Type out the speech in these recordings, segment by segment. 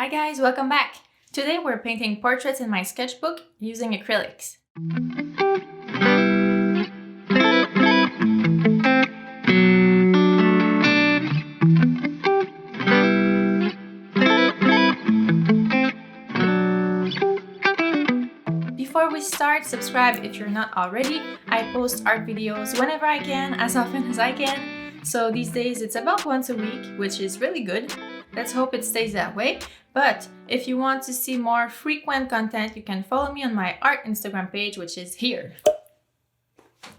Hi guys, welcome back! Today we're painting portraits in my sketchbook using acrylics. Before we start, subscribe if you're not already. I post art videos whenever I can, as often as I can. So these days it's about once a week, which is really good. Let's hope it stays that way. But if you want to see more frequent content, you can follow me on my art Instagram page, which is here.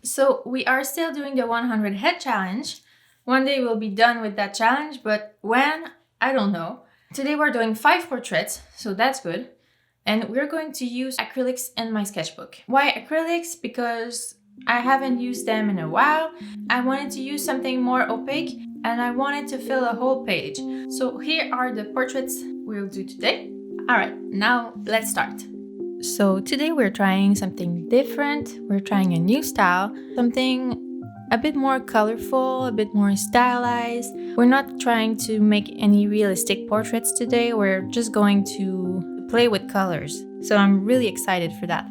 So we are still doing the 100 head challenge. One day we'll be done with that challenge, but when? I don't know. Today we're doing 5 portraits, so that's good. And we're going to use acrylics in my sketchbook. Why acrylics? Because I haven't used them in a while. I wanted to use something more opaque and I wanted to fill a whole page. So here are the portraits we'll do today. All right, now let's start. So today we're trying something different. We're trying a new style, something a bit more colorful, a bit more stylized. We're not trying to make any realistic portraits today. We're just going to play with colors. So I'm really excited for that.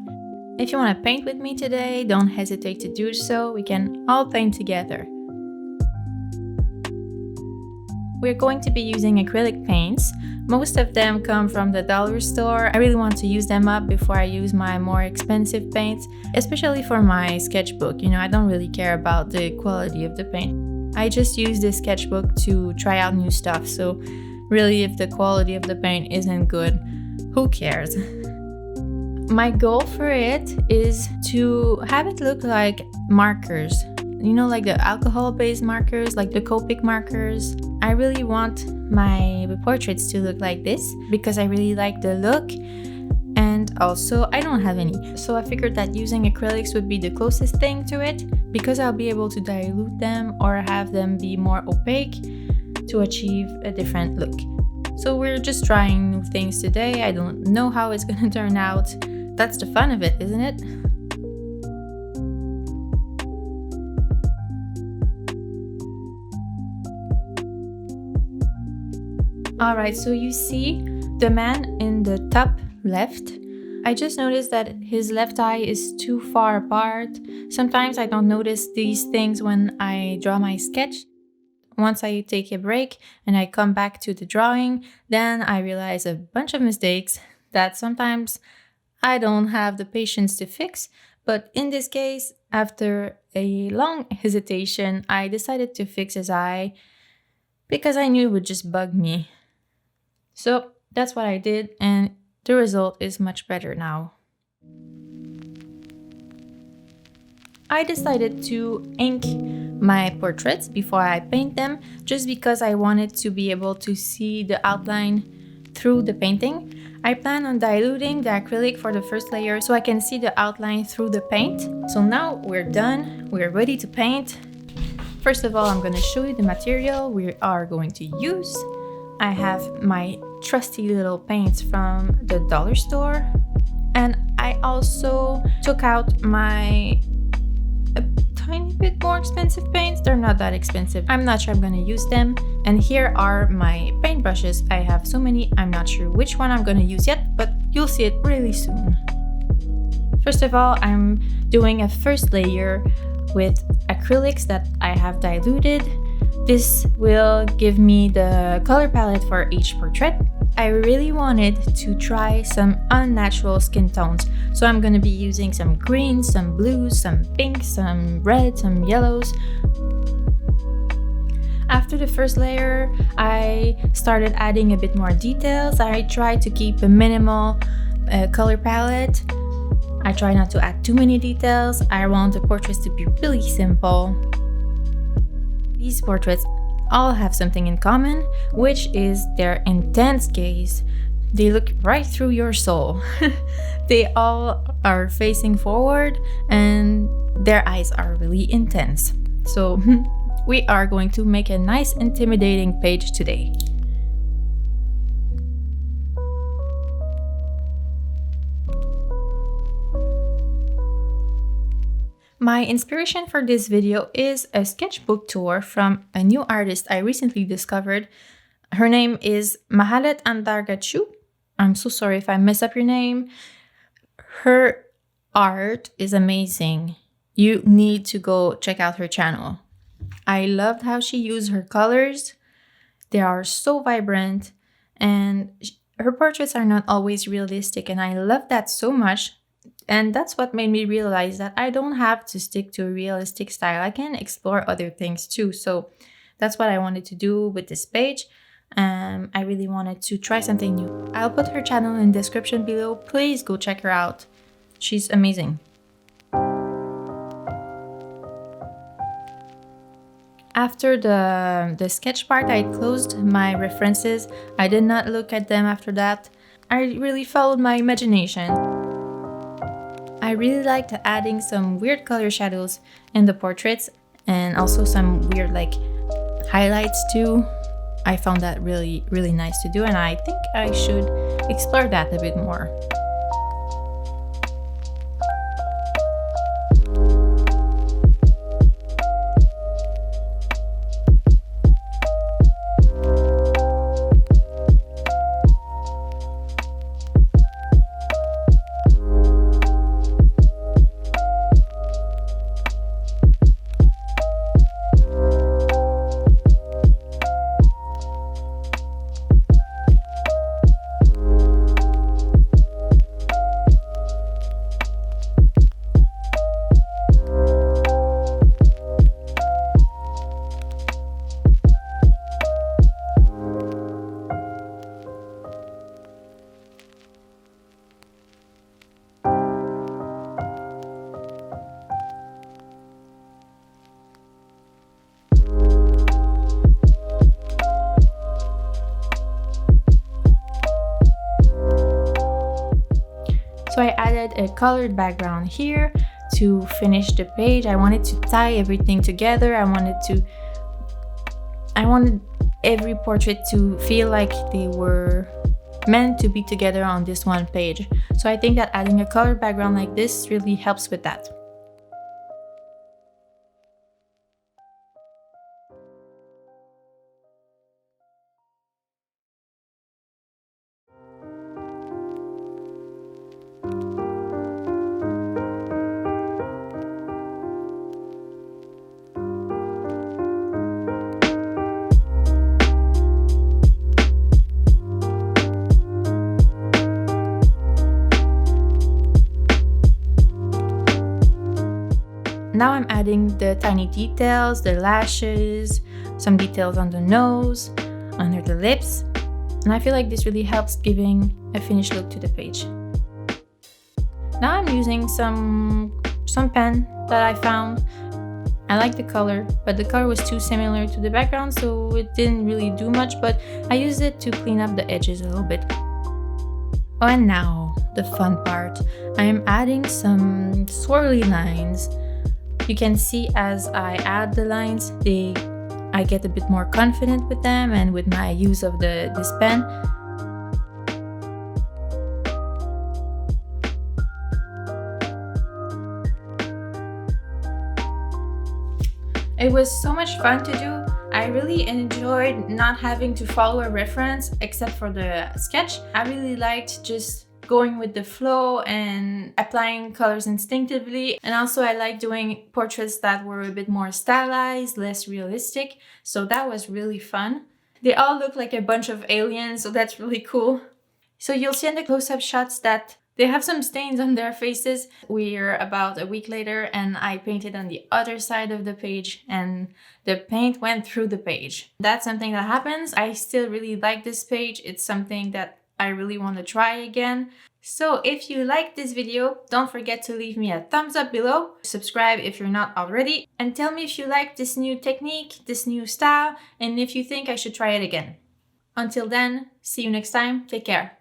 If you want to paint with me today, don't hesitate to do so. We can all paint together. We're going to be using acrylic paints. Most of them come from the dollar store. I really want to use them up before I use my more expensive paints, especially for my sketchbook. You know, I don't really care about the quality of the paint. I just use this sketchbook to try out new stuff. So really, if the quality of the paint isn't good, who cares? My goal for it is to have it look like markers. You know, like the alcohol-based markers, like the Copic markers. I really want my portraits to look like this because I really like the look, and also I don't have any. So I figured that using acrylics would be the closest thing to it because I'll be able to dilute them or have them be more opaque to achieve a different look. So we're just trying new things today. I don't know how it's gonna turn out. That's the fun of it, isn't it? Alright, so you see the man in the top left. I just noticed that his left eye is too far apart. Sometimes I don't notice these things when I draw my sketch. Once I take a break and I come back to the drawing, then I realize a bunch of mistakes that sometimes I don't have the patience to fix. But in this case, after a long hesitation, I decided to fix his eye because I knew it would just bug me. So that's what I did, and the result is much better now. I decided to ink my portraits before I paint them, just because I wanted to be able to see the outline through the painting. I plan on diluting the acrylic for the first layer so I can see the outline through the paint. So now we're done, we're ready to paint. First of all, I'm going to show you the material we are going to use. I have my trusty little paints from the dollar store, and I also took out my tiny bit more expensive paints. They're not that expensive. I'm not sure I'm gonna use them. And here are my paintbrushes. I have so many, I'm not sure which one I'm gonna use yet, but you'll see it really soon. First of all, I'm doing a first layer with acrylics that I have diluted. This will give me the color palette for each portrait. I really wanted to try some unnatural skin tones, so I'm going to be using some greens, some blues, some pinks, some reds, some yellows. After the first layer, I started adding a bit more details. I tried to keep a minimal color palette. I try not to add too many details. I want the portraits to be really simple. These portraits all have something in common, which is their intense gaze. They look right through your soul. They all are facing forward and their eyes are really intense. So we are going to make a nice intimidating page today. My inspiration for this video is a sketchbook tour from a new artist I recently discovered. Her name is Mahalet Andargachu. I'm so sorry if I mess up your name. Her art is amazing. You need to go check out her channel. I loved how she used her colors. They are so vibrant, and her portraits are not always realistic, and I love that so much. And that's what made me realize that I don't have to stick to a realistic style. I can explore other things too. So that's what I wanted to do with this page. I really wanted to try something new. I'll put her channel in the description below. Please go check her out. She's amazing. After the sketch part, I closed my references. I did not look at them after that. I really followed my imagination. I really liked adding some weird color shadows in the portraits and also some weird like highlights too. I found that really nice to do, and I think I should explore that a bit more. So I added a colored background here to finish the page. I wanted to tie everything together. I wanted every portrait to feel like they were meant to be together on this one page. So I think that adding a colored background like this really helps with that. Now I'm adding the tiny details, the lashes, some details on the nose, under the lips, and I feel like this really helps giving a finished look to the page. Now I'm using some pen that I found. I like the color, but the color was too similar to the background, so it didn't really do much, but I used it to clean up the edges a little bit. Oh, and now the fun part. I am adding some swirly lines. You can see as I add the lines, I get a bit more confident with them and with my use of this pen. It was so much fun to do. I really enjoyed not having to follow a reference except for the sketch. I really liked just going with the flow and applying colors instinctively. And also I like doing portraits that were a bit more stylized, less realistic. So that was really fun. They all look like a bunch of aliens, so that's really cool. So you'll see in the close-up shots that they have some stains on their faces. We're about a week later and I painted on the other side of the page and the paint went through the page. That's something that happens. I still really like this page. It's something that I really want to try again. So if you liked this video, don't forget to leave me a thumbs up below, subscribe if you're not already, and tell me if you like this new technique, this new style, and if you think I should try it again. Until then, see you next time, take care.